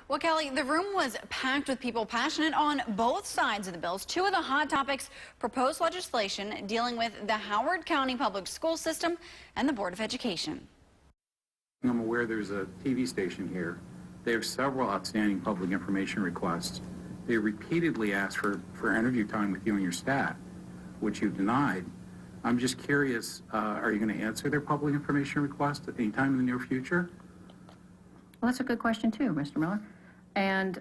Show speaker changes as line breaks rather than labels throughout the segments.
Well, Kelly, the room was packed with people passionate on both sides of the bills. Two of the hot topics: proposed legislation dealing with the Howard County Public School System and the Board of Education.
I'm aware there's a TV station here. They have several outstanding public information requests. They repeatedly asked for interview time with you and your staff, which you denied. I'm just curious, are you going to answer their public information request at any time in the near future?
Well, that's a good question too, Mr. Miller. And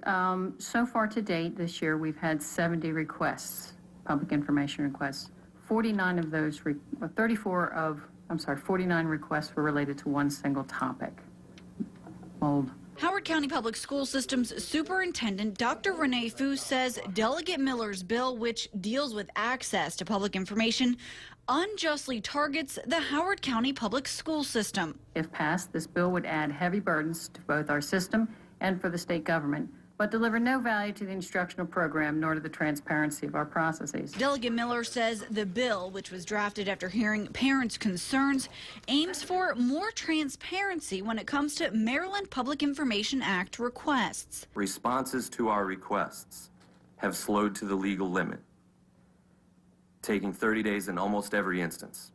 so far to date this year, we've had 70 requests, public information requests. 49 of those, 49 requests were related to one single topic. Mold.
Howard County Public School System's Superintendent, Dr. Renee Foose, says Delegate Miller's bill, which deals with access to public information, unjustly targets the Howard County Public School System.
If passed, this bill would add heavy burdens to both our system and for the state government, but deliver no value to the instructional program nor to the transparency of our processes.
Delegate Miller says the bill, which was drafted after hearing parents' concerns, aims for more transparency when it comes to Maryland Public Information Act requests.
Responses to our requests have slowed to the legal limit, taking 30 days in almost every instance.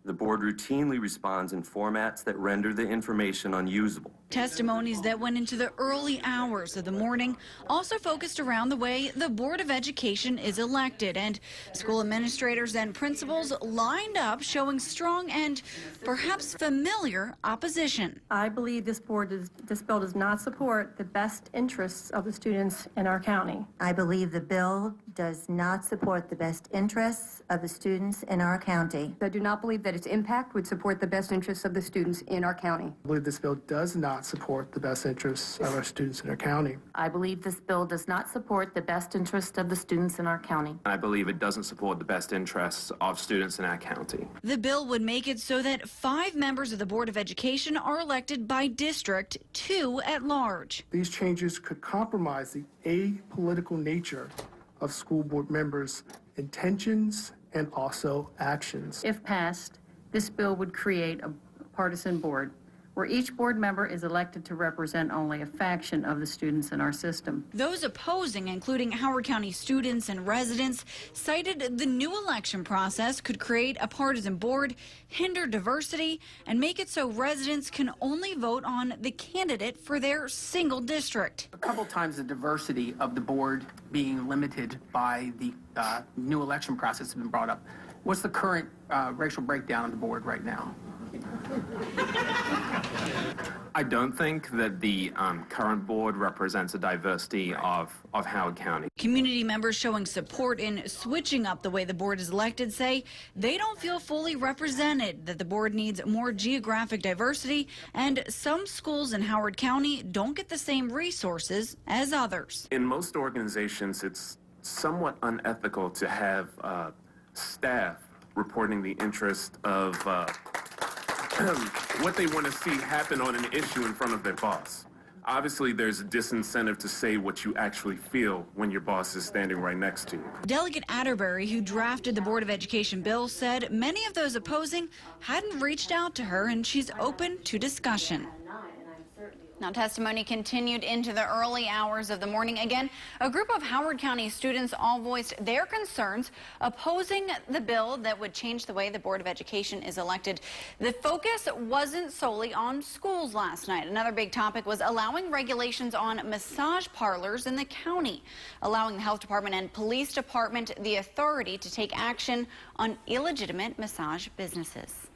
The board routinely responds in formats that render the information unusable.
Testimonies that went into the early hours of the morning also focused around the way the Board of Education is elected, and school administrators and principals lined up showing strong and perhaps familiar opposition.
I believe this bill does not support the best interests of the students in our county.
I believe the bill does not support the best interests of the students in our county.
I do not believe that its impact would support the best interests of the students in our county.
I believe this bill does not support the best interests of our students in our county.
I believe this bill does not support the best interest of the students in our county.
I believe it doesn't support the best interests of students in our county.
The bill would make it so that 5 members of the Board of Education are elected by district, 2 at large.
These changes could compromise the apolitical nature of school board members' intentions and also actions.
If passed, this bill would create a partisan board where each board member is elected to represent only a faction of the students in our system.
Those opposing, including Howard County students and residents, cited the new election process could create a partisan board, hinder diversity, and make it so residents can only vote on the candidate for their single district.
A couple times the diversity of the board being limited by the new election process has been brought up. What's the current racial breakdown of the board right now?
I don't think that the current board represents a diversity of Howard County.
Community members showing support in switching up the way the board is elected say they don't feel fully represented, that the board needs more geographic diversity, and some schools in Howard County don't get the same resources as others.
In most organizations, it's somewhat unethical to have staff reporting the interest of what they want to see happen on an issue in front of their boss. Obviously, there's a disincentive to say what you actually feel when your boss is standing right next to you.
Delegate Atterbury, who drafted the Board of Education bill, said many of those opposing hadn't reached out to her, and she's open to discussion. Now, testimony continued into the early hours of the morning. Again, a group of Howard County students all voiced their concerns opposing the bill that would change the way the Board of Education is elected. The focus wasn't solely on schools last night. Another big topic was allowing regulations on massage parlors in the county, allowing the health department and police department the authority to take action on illegitimate massage businesses.